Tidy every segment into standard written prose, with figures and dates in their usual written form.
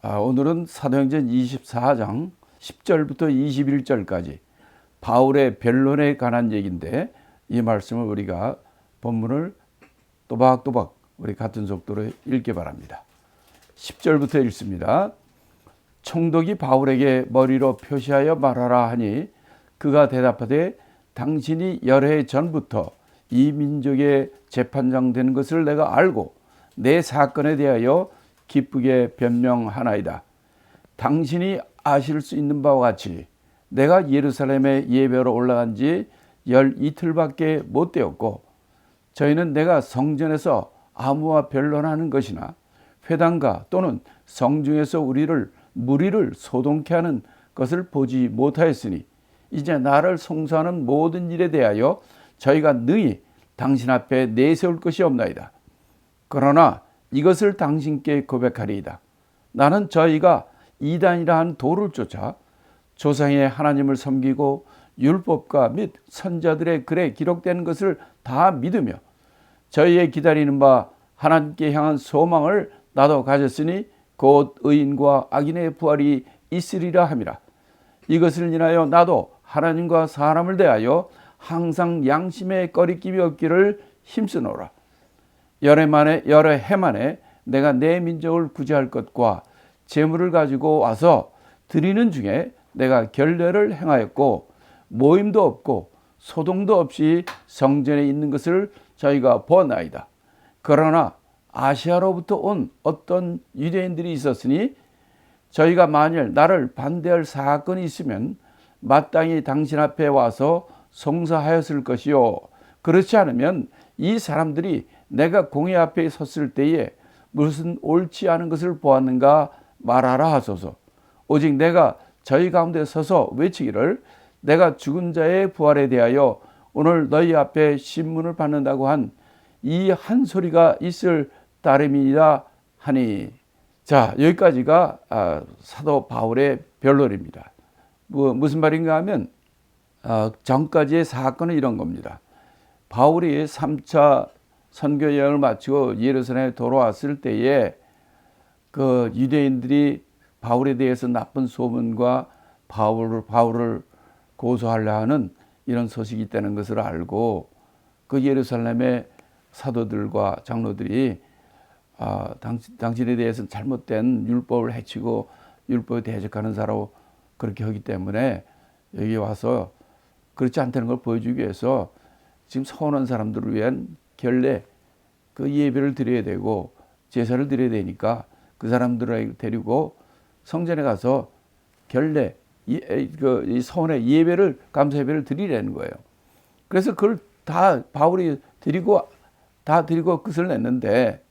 오늘은 사도행전 24장 10절부터 21절까지 바울의 변론에 관한 얘기인데, 이 말씀을 우리가 본문을 또박또박 우리 같은 속도로 읽기 바랍니다. 10절부터 읽습니다. 총독이 바울에게 머리로 표시하여 말하라 하니 그가 대답하되 당신이 열해 전부터 이 민족의 재판장 된 것을 내가 알고 내 사건에 대하여 기쁘게 변명하나이다. 당신이 아실 수 있는 바와 같이 내가 예루살렘에 예배로 올라간 지 12틀밖에 못 되었고, 저희는 내가 성전에서 아무와 변론하는 것이나 회당가 또는 성중에서 무리를 소동케 하는 것을 보지 못하였으니 이제 나를 송사하는 모든 일에 대하여 저희가 능히 당신 앞에 내세울 것이 없나이다. 그러나 이것을 당신께 고백하리이다. 나는 저희가 이단이라 한 도를 쫓아 조상의 하나님을 섬기고 율법과 및 선자들의 글에 기록된 것을 다 믿으며 저희의 기다리는 바 하나님께 향한 소망을 나도 가졌으니 곧 의인과 악인의 부활이 있으리라 함이라. 이것을 인하여 나도 하나님과 사람을 대하여 항상 양심의 꺼리낌이 없기를 힘쓰노라. 여러 해 만에 내가 내 민족을 구제할 것과 재물을 가지고 와서 드리는 중에 내가 결례를 행하였고 모임도 없고 소동도 없이 성전에 있는 것을 저희가 보았나이다. 그러나 아시아로부터 온 어떤 유대인들이 있었으니 저희가 만일 나를 반대할 사건이 있으면 마땅히 당신 앞에 와서 송사하였을 것이요, 그렇지 않으면 이 사람들이 내가 공회 앞에 섰을 때에 무슨 옳지 않은 것을 보았는가 말하라 하소서. 오직 내가 저희 가운데 서서 외치기를 내가 죽은 자의 부활에 대하여 오늘 너희 앞에 신문을 받는다고 한 이 한 소리가 있을 따름이라 하니. 자, 여기까지가 사도 바울의 변론입니다. 무슨 말인가 하면 전까지의 사건은 이런 겁니다. 바울이 3차 선교 여행을 마치고 예루살렘에 돌아왔을 때에 그 유대인들이 바울에 대해서 나쁜 소문과 바울을 고소하려 하는 이런 소식이 있다는 것을 알고 그 예루살렘의 사도들과 장로들이 당신에 대해서는 잘못된 율법을 해치고 율법에 대적하는 사람으로 그렇게 하기 때문에 여기 와서 그렇지 않다는 걸 보여주기 위해서 지금 서운한 사람들을 위한 결례, 그 예배를 드려야 되고 제사를 드려야 되니까 그 사람들을 데리고 성전에 가서 결례, 이 서원의 예배를, 감사 예배를 드리라는 거예요. 그래서 그걸 다 바울이 드리고 끝을 냈는데,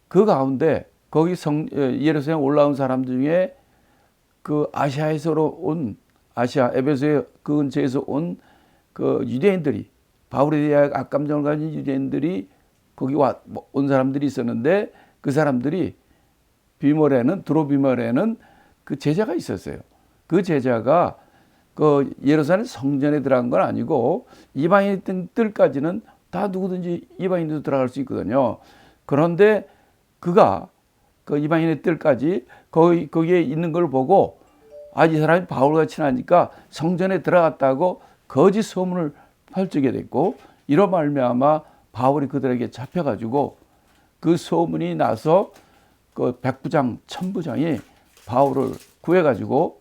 그 가운데 거기 예루살렘 올라온 사람들 중에 그 아시아 에베소의 그 근처에서 온 그 유대인들이, 바울에 대해 악감정을 가진 유대인들이 거기 온 사람들이 있었는데, 그 사람들이 드로비머레는 그 제자가 있었어요. 그 제자가 그 예루살렘 성전에 들어간 건 아니고 이방인들까지는 다 누구든지 이방인도 들어갈 수 있거든요. 그런데 그가 그 이방인의 뜰까지 거기에 있는 걸 보고 이 사람이 바울과 친하니까 성전에 들어갔다고 거짓 소문을 펼치게 됐고, 이로 말미암아 바울이 그들에게 잡혀가지고 그 소문이 나서 그 백부장, 천부장이 바울을 구해가지고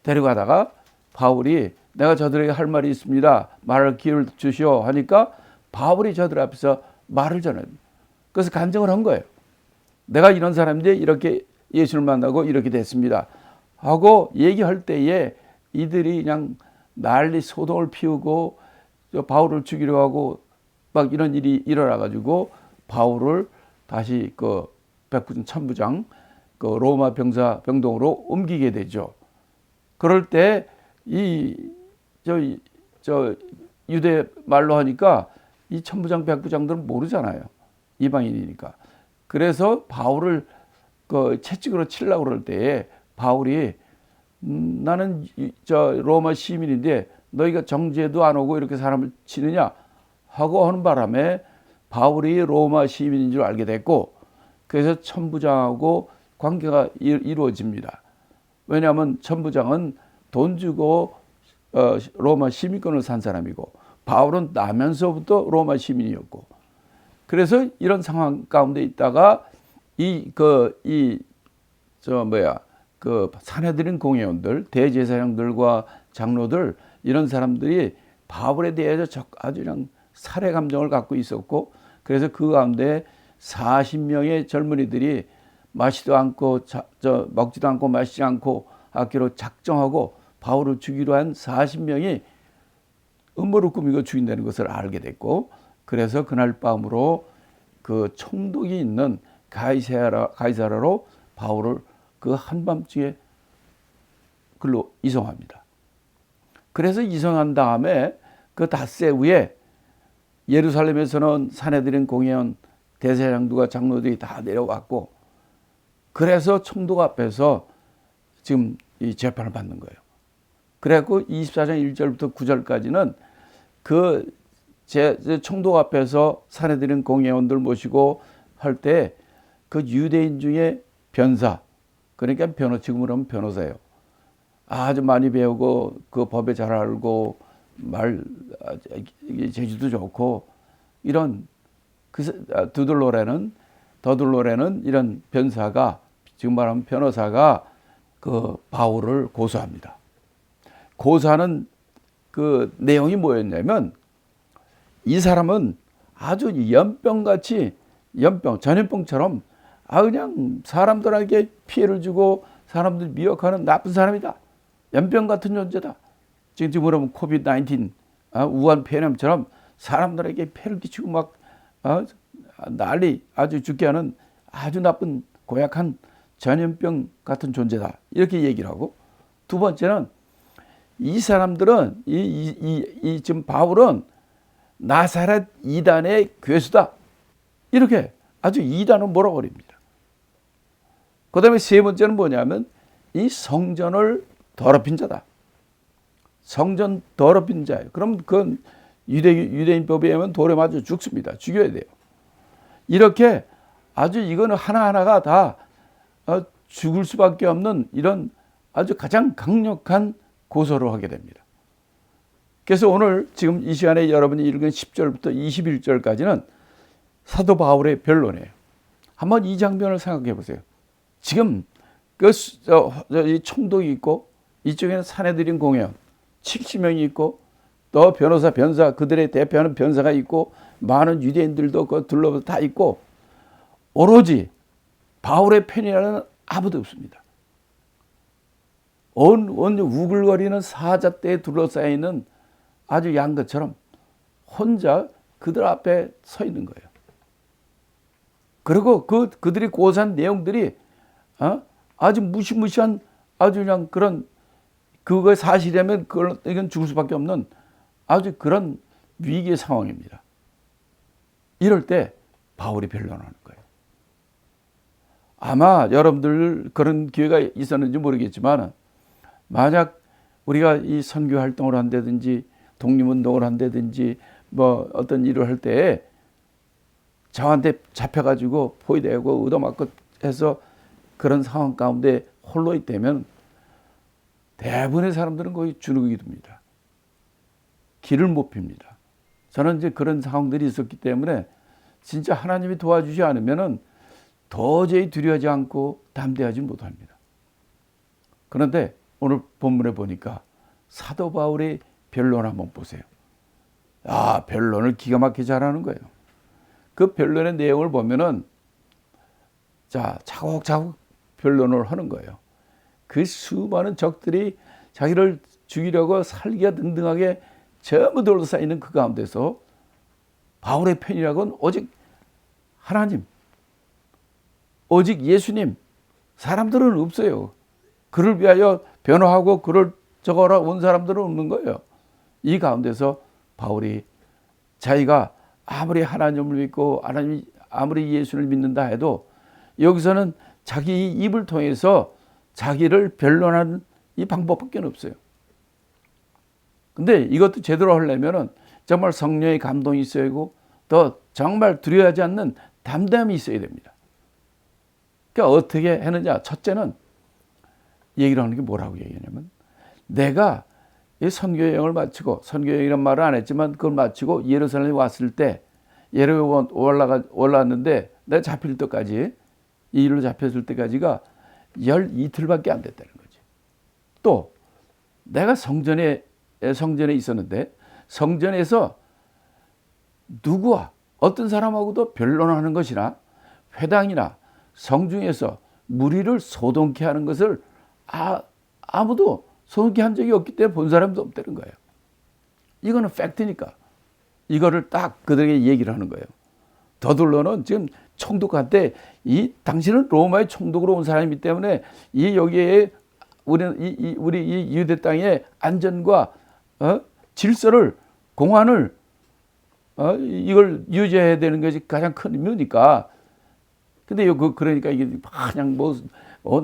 데려가다가 바울이 내가 저들에게 할 말이 있습니다. 말할 기회를 주시오 하니까 바울이 저들 앞에서 말을 전해요. 그래서 간증을 한 거예요. 내가 이런 사람인데 이렇게 예수를 만나고 이렇게 됐습니다 하고 얘기할 때에 이들이 그냥 난리 소동을 피우고 바울을 죽이려 하고 막 이런 일이 일어나가지고 바울을 다시 그 백부장, 천부장, 그 로마 병동으로 옮기게 되죠. 그럴 때 저 유대 말로 하니까 이 천부장, 백부장들은 모르잖아요. 이방인이니까. 그래서 바울을 그 채찍으로 치려고 그럴 때에 바울이 나는 저 로마 시민인데 너희가 정죄도 안 오고 이렇게 사람을 치느냐 하고 하는 바람에 바울이 로마 시민인 줄 알게 됐고, 그래서 천부장하고 관계가 이루어집니다. 왜냐하면 천부장은 돈 주고 로마 시민권을 산 사람이고 바울은 나면서부터 로마 시민이었고, 그래서 이런 상황 가운데 있다가 산헤드린 공회원들, 대제사장들과 장로들, 이런 사람들이 바울에 대해서 아주 그냥 살해 감정을 갖고 있었고, 그래서 그 가운데 40명의 젊은이들이 마시도 않고 먹지도 않고 마시지 않고 하기로 작정하고 바울을 죽이려 한 40명이 음모를 꾸미고 죽인다는 것을 알게 됐고, 그래서 그날 밤으로 그 총독이 있는 가이사라로 바울을 그 한밤중에 글로 이송합니다. 그래서 이송한 다음에 그 닷새 후에 예루살렘에서는 산헤드린 공회원, 대제사장들과 장로들이 다 내려왔고, 그래서 총독 앞에서 지금 이 재판을 받는 거예요. 그래갖고 24장 1절부터 9절까지는 그 총독 앞에서 산헤드린 공회원들 모시고 할 때 그 유대인 중에 변사, 그러니까 지금으로 하면 변호사예요. 아주 많이 배우고 그 법에 잘 알고 재주도 좋고 이런 더둘로레는 이런 변사가, 지금 말하면 변호사가 그 바울을 고소합니다. 고소하는 그 내용이 뭐였냐면, 이 사람은 아주 전염병처럼 그냥 사람들에게 피해를 주고 사람들 미혹하는 나쁜 사람이다. 연병 같은 존재다. 지금 그러면 코비드-19 우한 폐렴처럼 사람들에게 폐를 끼치고 막 난리 아주 죽게 하는 아주 나쁜 고약한 전염병 같은 존재다. 이렇게 얘기를 하고, 두 번째는 이 사람들은 지금 바울은 나사렛 이단의 괴수다. 이렇게 아주 이단을 몰아버립니다. 그 다음에 세 번째는 뭐냐면 이 성전을 더럽힌 자다. 성전 더럽힌 자예요. 그럼 그건 유대인법에 의하면 돌에 맞아 죽습니다. 죽여야 돼요. 이렇게 아주 이거는 하나하나가 다 죽을 수밖에 없는 이런 아주 가장 강력한 고소를 하게 됩니다. 그래서 오늘 지금 이 시간에 여러분이 읽은 10절부터 21절까지는 사도 바울의 변론이에요. 한번 이 장면을 생각해 보세요. 지금 이 총독이 있고, 이쪽에는 산헤드린 공회원 70명이 있고, 또 변사 그들의 대표하는 변사가 있고, 많은 유대인들도 그 둘러서 다 있고, 오로지 바울의 편이라는 아무도 없습니다. 온 우글거리는 사자떼에 둘러싸여 있는 아주 양것처럼 혼자 그들 앞에 서 있는 거예요. 그리고 그들이 고소한 내용들이 아주 무시무시한 아주 그냥 그런, 그거 사실이라면 이건 죽을 수밖에 없는 아주 그런 위기의 상황입니다. 이럴 때 바울이 변론하는 거예요. 아마 여러분들 그런 기회가 있었는지 모르겠지만, 만약 우리가 이 선교 활동을 한다든지 독립운동을 한다든지 뭐 어떤 일을 할 때 저한테 잡혀가지고 포위되고 얻어맞고 해서 그런 상황 가운데 홀로 있다면 대부분의 사람들은 거의 주눅이 듭니다. 길을 못 핍니다. 저는 이제 그런 상황들이 있었기 때문에 진짜 하나님이 도와주지 않으면은 도저히 두려워하지 않고 담대하지 못합니다. 그런데 오늘 본문에 보니까 사도 바울의 변론 한번 보세요. 변론을 기가 막히게 잘하는 거예요. 그 변론의 내용을 보면은 차곡차곡 변론을 하는 거예요. 그 수많은 적들이 자기를 죽이려고 살기가 등등하게 전부 둘러싸이는 그 가운데서 바울의 편이라고는 오직 하나님, 오직 예수님, 사람들은 없어요. 그를 위하여 변호하고 그를 적어라 온 사람들은 없는 거예요. 이 가운데서 바울이 자기가 아무리 하나님을 믿고 아무리 예수를 믿는다 해도 여기서는 자기 입을 통해서 자기를 변론하는 이 방법밖에 없어요. 근데 이것도 제대로 하려면은 정말 성령의 감동이 있어야 하고, 또 정말 두려워하지 않는 담대함이 있어야 됩니다. 그러니까 어떻게 했느냐. 첫째는 얘기를 하는 게 뭐라고 얘기하냐면 내가 이 선교 여행을 마치고 선교 여행이란 말을 안 했지만 그걸 마치고 예루살렘에 왔을 때 예루살렘 올라왔는데 내가 잡힐 때까지 이 일로 잡혔을 때까지가 열 이틀밖에 안 됐다는 거지. 또 내가 성전에 있었는데 성전에서 누구와 어떤 사람하고도 변론하는 것이나 회당이나 성중에서 무리를 소동케 하는 것을 아무도 소동케 한 적이 없기 때문에 본 사람도 없다는 거예요. 이거는 팩트니까 이거를 딱 그들에게 얘기를 하는 거예요. 더둘러는 지금 총독한테 당신은 로마의 총독으로 온 사람이기 때문에 여기에 우리 이 유대 땅의 안전과 질서를 공안을 이걸 유지해야 되는 것이 가장 큰 의무니까. 근데 그러니까 이게 그냥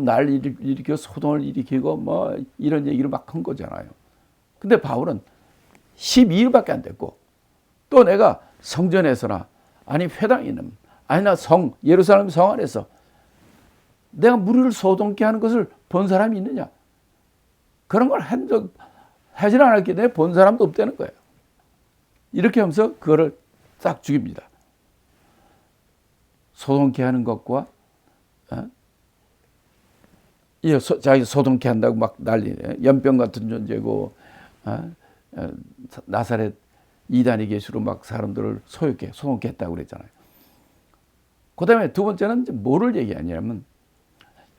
날 일으켜 소동을 일으키고 뭐 이런 얘기를 막 한 거잖아요. 근데 바울은 12일밖에 안 됐고 또 내가 성전에서나 아니 회당이는 아니나 예루살렘 성 안에서 내가 무리를 소동케 하는 것을 본 사람이 있느냐? 그런 걸 하질 않았기 때문에 본 사람도 없다는 거예요. 이렇게 하면서 그거를 딱 죽입니다. 소동케 하는 것과 자기 소동케 한다고 막 난리네. 연병 같은 존재고 나사렛 이단의 계시로 막 사람들을 소동케 했다고 그랬잖아요. 그 다음에 두 번째는 뭐를 얘기하냐면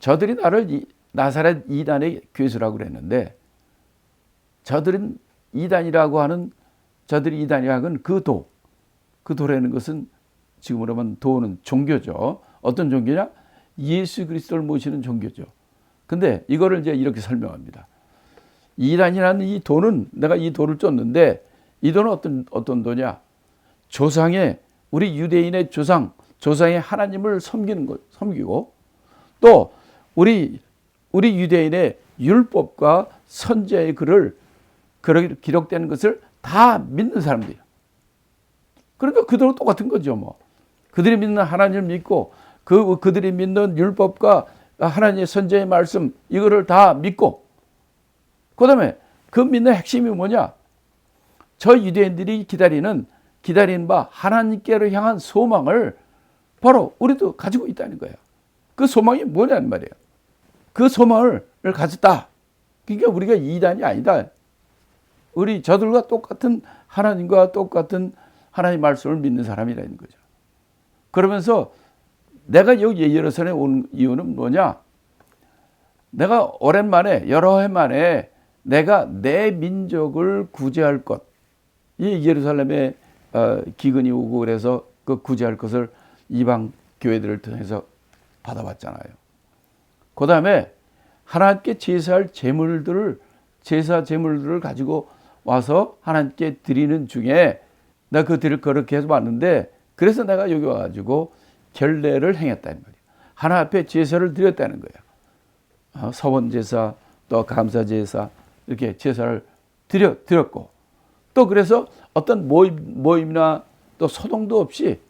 저들이 나를 나사렛 이단의 괴수라고 그랬는데 저들은 이단이라고 하는 그 도라는 것은 지금으로 하면 도는 종교죠. 어떤 종교냐? 예수 그리스도를 모시는 종교죠. 근데 이거를 이제 이렇게 설명합니다. 이단이라는 이 도는 내가 이 도를 쫓는데 이 도는 어떤 도냐? 우리 유대인의 조상의 하나님을 섬기고 또 우리 유대인의 율법과 선지자의 글을 기록되는 것을 다 믿는 사람들이야. 그러니까 그들하고 똑같은 거죠, 뭐. 그들이 믿는 하나님을 믿고 그들이 믿는 율법과 하나님의 선지자의 말씀 이거를 다 믿고 그다음에 그 믿는 핵심이 뭐냐? 저 유대인들이 기다리는 바 하나님께로 향한 소망을 바로 우리도 가지고 있다는 거예요. 그 소망이 뭐냐는 말이에요. 그 소망을 가졌다. 그러니까 우리가 이단이 아니다. 우리 저들과 똑같은 하나님과 똑같은 하나님의 말씀을 믿는 사람이라는 거죠. 그러면서 내가 여기 예루살렘에 온 이유는 뭐냐? 내가 오랜만에 여러 해 만에 내가 내 민족을 구제할 것. 이 예루살렘에 기근이 오고 그래서 그 구제할 것을 이방 교회들을 통해서 받아봤잖아요. 그 다음에 하나님께 제사 제물들을 가지고 와서 하나님께 드리는 중에 내가 그들을 그렇게 해서 왔는데 그래서 내가 여기 와가지고 결례를 행했다는 말이에요. 하나님 앞에 제사를 드렸다는 거예요. 서원제사 또 감사제사 이렇게 제사를 드렸고 또 그래서 어떤 모임이나 또 소동도 없이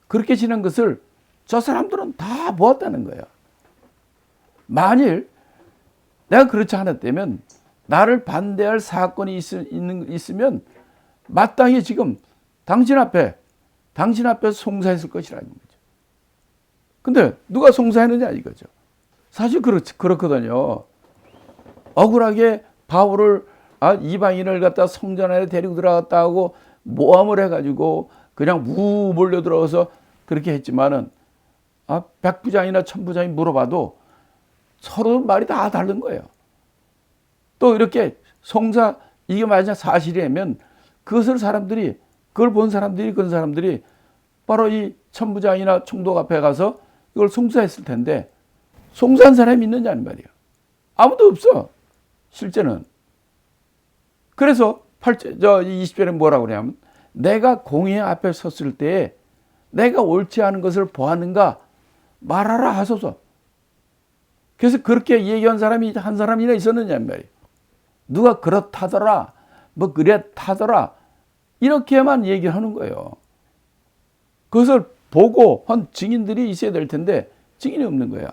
그렇게 지낸 것을 저 사람들은 다 보았다는 거예요. 만일 내가 그렇지 않았다면 나를 반대할 사건이 있으면 마땅히 지금 당신 앞에 송사했을 것이라는 거죠. 근데 누가 송사했느냐 이거죠. 사실 그렇거든요. 억울하게 바울을 이방인을 갖다 성전 안에 데리고 들어갔다 하고 모함을 해가지고 그냥 우 몰려 들어가서 그렇게 했지만은 백부장이나 천부장이 물어봐도 서로 말이 다 다른 거예요. 또 이렇게 이게 만약 사실이라면 그걸 본 사람들이 그런 사람들이 바로 이 천부장이나 총독 앞에 가서 이걸 송사했을 텐데 송사한 사람이 있느냐는 말이에요. 아무도 없어. 실제는. 그래서 20절에 뭐라고 그러냐면 내가 공의 앞에 섰을 때에 내가 옳지 않은 것을 보았는가 말하라 하소서. 그래서 그렇게 얘기한 사람이 한 사람이나 있었느냐는 말이에요. 누가 그렇다더라 뭐 그랬다더라 이렇게만 얘기하는 거예요. 그것을 보고 한 증인들이 있어야 될 텐데 증인이 없는 거야.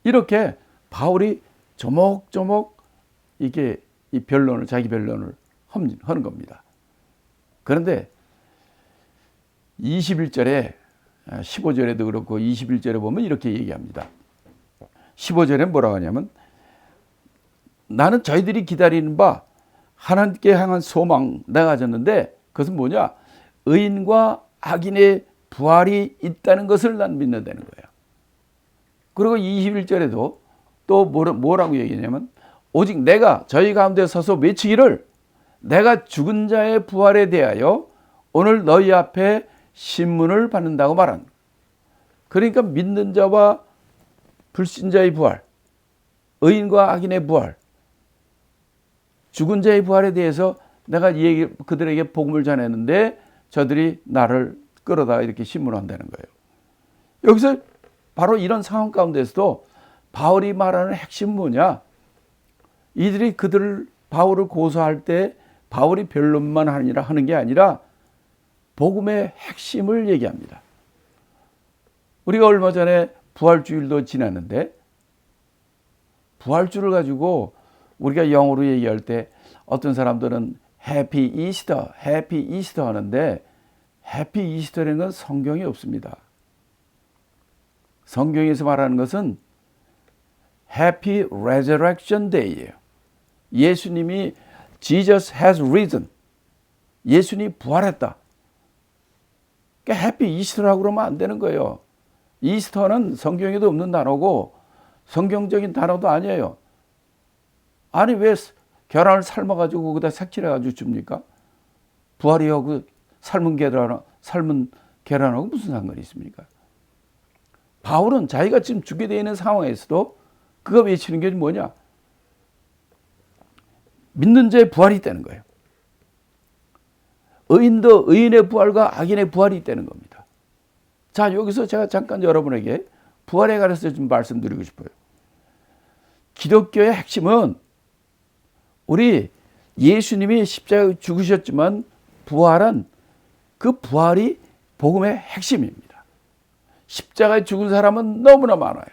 이렇게 바울이 조목조목 이게 이 변론을, 자기 변론을 하는 겁니다. 그런데 21절에 15절에도 그렇고 21절에 보면 이렇게 얘기합니다. 15절에 뭐라고 하냐면 나는 저희들이 기다리는 바 하나님께 향한 소망 내가 가졌는데 그것은 뭐냐? 의인과 악인의 부활이 있다는 것을 난 믿는다는 거예요. 그리고 21절에도 또 뭐라고 얘기하냐면 오직 내가 저희 가운데 서서 외치기를 내가 죽은 자의 부활에 대하여 오늘 너희 앞에 신문을 받는다고 말한. 그러니까 믿는 자와 불신자의 부활, 의인과 악인의 부활, 죽은 자의 부활에 대해서 내가 그들에게 복음을 전했는데 저들이 나를 끌어다 이렇게 신문한다는 거예요. 여기서 바로 이런 상황 가운데서도 바울이 말하는 핵심은 뭐냐? 이들이 바울을 고소할 때 바울이 변론만 하는 게 아니라 복음의 핵심을 얘기합니다. 우리가 얼마 전에 부활주일도 지났는데 부활주를 가지고 우리가 영어로 얘기할 때 어떤 사람들은 해피 이스터 하는데 해피 이스터라는 건 성경에 없습니다. 성경에서 말하는 것은 해피 레저렉션 데이예요. 예수님이 Jesus has risen. 예수님이 부활했다. 그러니까 해피 이스터라고 그러면 안 되는 거예요. 이스터는 성경에도 없는 단어고 성경적인 단어도 아니에요. 아니 왜 계란을 삶아가지고 거기다 색칠해가지고 줍니까? 부활이하고 삶은 계란하고 무슨 상관이 있습니까? 바울은 자기가 지금 죽게 되어 있는 상황에서도 그가 외치는 게 뭐냐? 믿는 자의 부활이 있다는 거예요. 의인도 의인의 부활과 악인의 부활이 있다는 겁니다. 자, 여기서 제가 잠깐 여러분에게 부활에 관해서 좀 말씀드리고 싶어요. 기독교의 핵심은 우리 예수님이 십자가에 죽으셨지만 부활은 그 부활이 복음의 핵심입니다. 십자가에 죽은 사람은 너무나 많아요.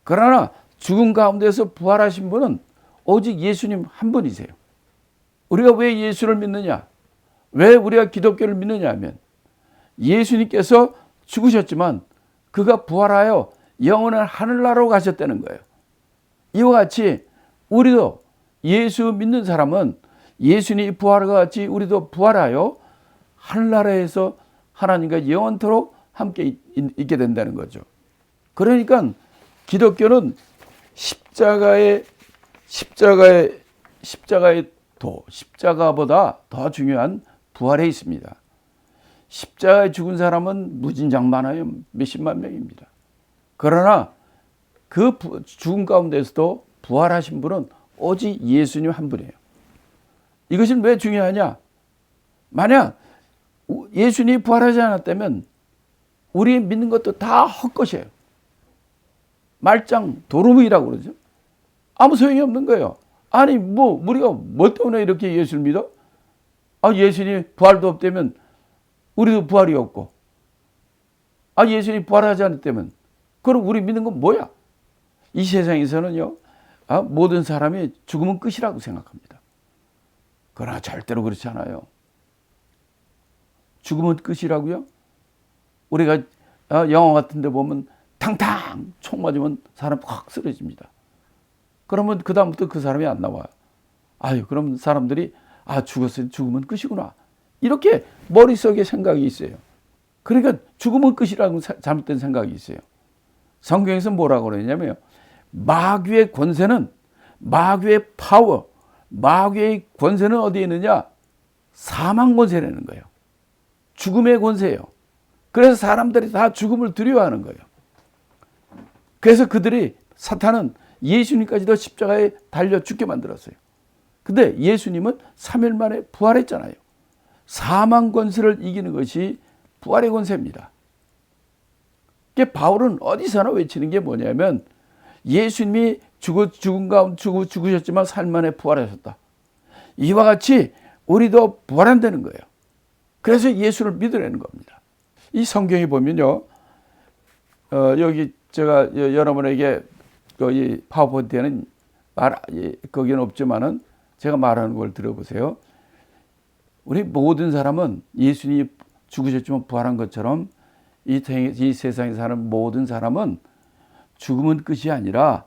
그러나 죽은 가운데서 부활하신 분은 오직 예수님 한 분이세요. 우리가 왜 예수를 믿느냐? 왜 우리가 기독교를 믿느냐 하면 예수님께서 죽으셨지만 그가 부활하여 영원한 하늘나라로 가셨다는 거예요. 이와 같이 우리도 예수 믿는 사람은 예수님이 부활과 같이 우리도 부활하여 하늘나라에서 하나님과 영원토록 함께 있게 된다는 거죠. 그러니까 기독교는 십자가보다 더 중요한 부활에 있습니다. 십자가에 죽은 사람은 무진장 많아요. 몇십만 명입니다. 그러나 그 죽음 가운데서도 부활하신 분은 오직 예수님 한 분이에요. 이것은 왜 중요하냐? 만약 예수님이 부활하지 않았다면 우리 믿는 것도 다 헛것이에요. 말짱 도루묵이라고 그러죠. 아무 소용이 없는 거예요. 아니 우리가 뭐 때문에 이렇게 예수를 믿어? 예수님 부활도 없다면 우리도 부활이 없고 예수님 부활하지 않았다면 그럼 우리 믿는 건 뭐야? 이 세상에서는요 모든 사람이 죽으면 끝이라고 생각합니다. 그러나 절대로 그렇지 않아요. 죽으면 끝이라고요? 우리가 영화 같은 데 보면 탕탕 총 맞으면 사람 확 쓰러집니다. 그러면 그 다음부터 그 사람이 안 나와요. 그럼 사람들이 죽으면 끝이구나. 이렇게 머릿속에 생각이 있어요. 그러니까 죽으면 끝이라고 잘못된 생각이 있어요. 성경에서 뭐라고 그러냐면 마귀의 권세는 마귀의 파워, 마귀의 권세는 어디에 있느냐? 사망 권세라는 거예요. 죽음의 권세예요. 그래서 사람들이 다 죽음을 두려워하는 거예요. 그래서 사탄은 예수님까지도 십자가에 달려 죽게 만들었어요. 근데 예수님은 3일 만에 부활했잖아요. 사망 권세를 이기는 것이 부활의 권세입니다. 바울은 어디서나 외치는 게 뭐냐면 예수님이 죽으셨지만 3일 만에 부활하셨다. 이와 같이 우리도 부활한다는 거예요. 그래서 예수를 믿으라는 겁니다. 이 성경에 보면요, 여기 제가 여러분에게 이 파워포인트에는 거기는 없지만은 제가 말하는 걸 들어보세요. 우리 모든 사람은 예수님이 죽으셨지만 부활한 것처럼 이 세상에 사는 모든 사람은 죽음은 끝이 아니라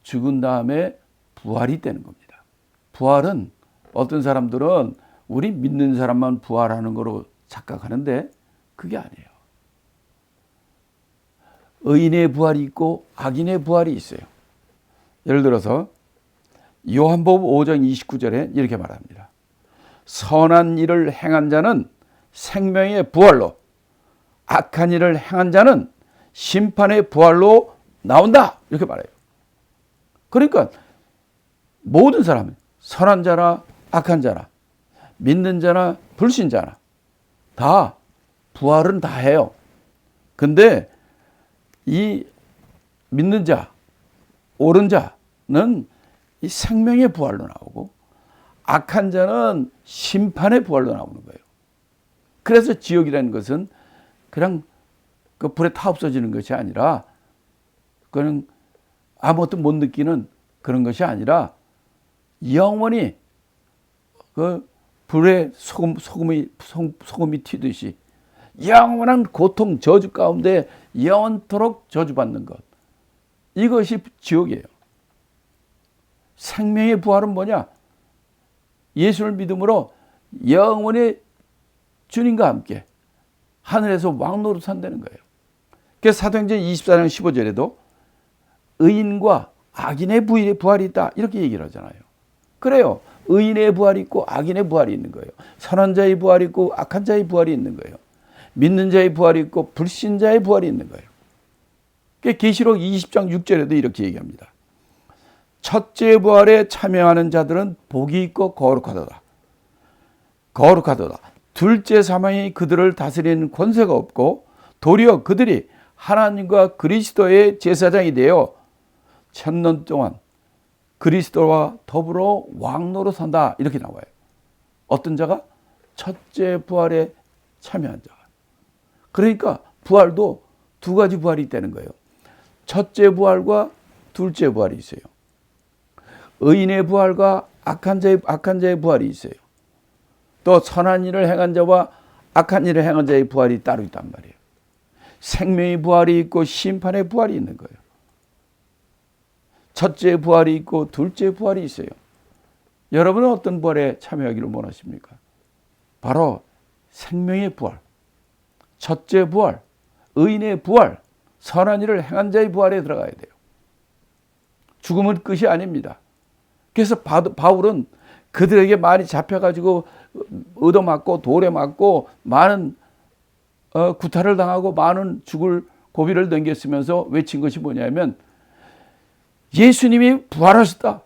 죽은 다음에 부활이 되는 겁니다. 부활은 어떤 사람들은 우리 믿는 사람만 부활하는 거로 착각하는데 그게 아니에요. 의인의 부활이 있고 악인의 부활이 있어요. 예를 들어서 요한복음 5장 29절에 이렇게 말합니다. 선한 일을 행한 자는 생명의 부활로, 악한 일을 행한 자는 심판의 부활로 나온다. 이렇게 말해요. 그러니까 모든 사람은 선한 자나 악한 자나 믿는 자나 불신자나 다 부활은 다 해요. 근데 이 믿는 자, 옳은 자는 이 생명의 부활로 나오고 악한 자는 심판의 부활로 나오는 거예요. 그래서 지옥이라는 것은 그냥 그 불에 타 없어지는 것이 아니라 그는 아무것도 못 느끼는 그런 것이 아니라 영원히 그 불에 소금이 튀듯이 영원한 고통 저주 가운데 영원토록 저주받는 것, 이것이 지옥이에요. 생명의 부활은 뭐냐? 예수를 믿음으로 영원히 주님과 함께 하늘에서 왕노릇 산다는 거예요. 그래서 사도행전 24장 15절에도 의인과 악인의 부활이 있다 이렇게 얘기를 하잖아요. 그래요. 의인의 부활이 있고 악인의 부활이 있는 거예요. 선한 자의 부활이 있고 악한 자의 부활이 있는 거예요. 믿는 자의 부활이 있고 불신자의 부활이 있는 거예요. 계시록 20장 6절에도 이렇게 얘기합니다. 첫째 부활에 참여하는 자들은 복이 있고 거룩하도다. 거룩하도다. 둘째 사망이 그들을 다스리는 권세가 없고 도리어 그들이 하나님과 그리스도의 제사장이 되어 천년 동안 그리스도와 더불어 왕노로 산다. 이렇게 나와요. 어떤 자가? 첫째 부활에 참여한 자가. 그러니까 부활도 두 가지 부활이 있다는 거예요. 첫째 부활과 둘째 부활이 있어요. 의인의 부활과 악한 자의 부활이 있어요. 또 선한 일을 행한 자와 악한 일을 행한 자의 부활이 따로 있단 말이에요. 생명의 부활이 있고 심판의 부활이 있는 거예요. 첫째 부활이 있고 둘째 부활이 있어요. 여러분은 어떤 부활에 참여하기를 원하십니까? 바로 생명의 부활, 첫째 부활, 의인의 부활, 선한 일을 행한 자의 부활에 들어가야 돼요. 죽음은 끝이 아닙니다. 그래서 바울은 그들에게 많이 잡혀가지고 얻어맞고 돌에 맞고 많은 구타를 당하고 많은 죽을 고비를 넘겼으면서 외친 것이 뭐냐면 예수님이 부활하셨다.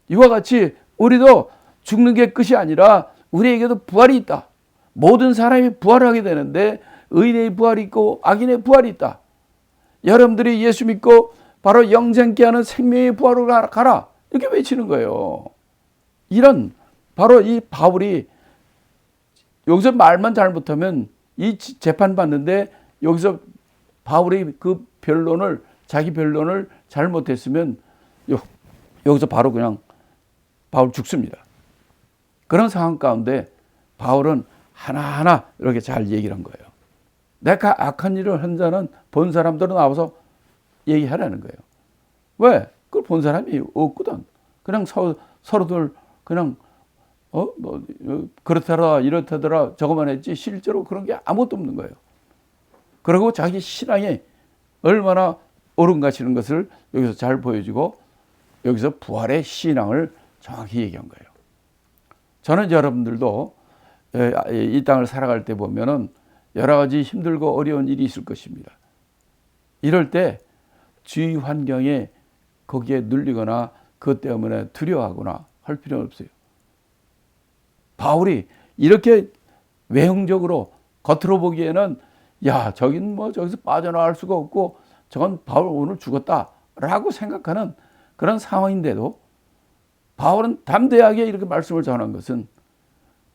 이와 같이 우리도 죽는 게 끝이 아니라 우리에게도 부활이 있다. 모든 사람이 부활하게 되는데 의인의 부활이 있고 악인의 부활이 있다. 여러분들이 예수 믿고 바로 영생케 하는 생명의 부활로 가라. 이렇게 외치는 거예요. 이런 바로 이 바울이 여기서 말만 잘못하면 이 재판 받는데 여기서 바울이 그 자기 변론을 잘못했으면 여기서 바로 그냥 바울 죽습니다. 그런 상황 가운데 바울은 하나하나 이렇게 잘 얘기를 한 거예요. 내가 악한 일을 한 자는 본 사람들은 나와서 얘기하라는 거예요. 왜? 그걸 본 사람이 없거든. 그냥 서로들 그냥 그렇다더라 이렇다더라 저거만 했지 실제로 그런 게 아무것도 없는 거예요. 그리고 자기 신앙이 얼마나 옳은가 하는 것을 여기서 잘 보여주고 여기서 부활의 신앙을 정확히 얘기한 거예요. 저는 여러분들도 이 땅을 살아갈 때 보면은 여러 가지 힘들고 어려운 일이 있을 것입니다. 이럴 때 주위 환경에 거기에 눌리거나 그것 때문에 두려워하거나 할 필요는 없어요. 바울이 이렇게 외형적으로 겉으로 보기에는 저긴 저기서 빠져나갈 수가 없고 저건 바울 오늘 죽었다라고 생각하는 그런 상황인데도 바울은 담대하게 이렇게 말씀을 전한 것은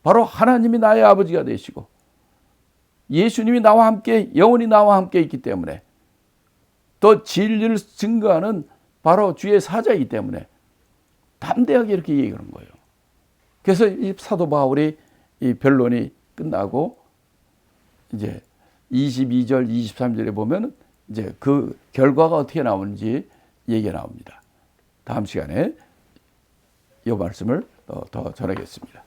바로 하나님이 나의 아버지가 되시고 예수님이 나와 함께 영원히 나와 함께 있기 때문에 또 진리를 증거하는 바로 주의 사자이기 때문에 담대하게 이렇게 얘기하는 거예요. 그래서 이 사도 바울이 이 변론이 끝나고 이제 22절, 23절에 보면 이제 그 결과가 어떻게 나오는지 얘기가 나옵니다. 다음 시간에 이 말씀을 더 전하겠습니다.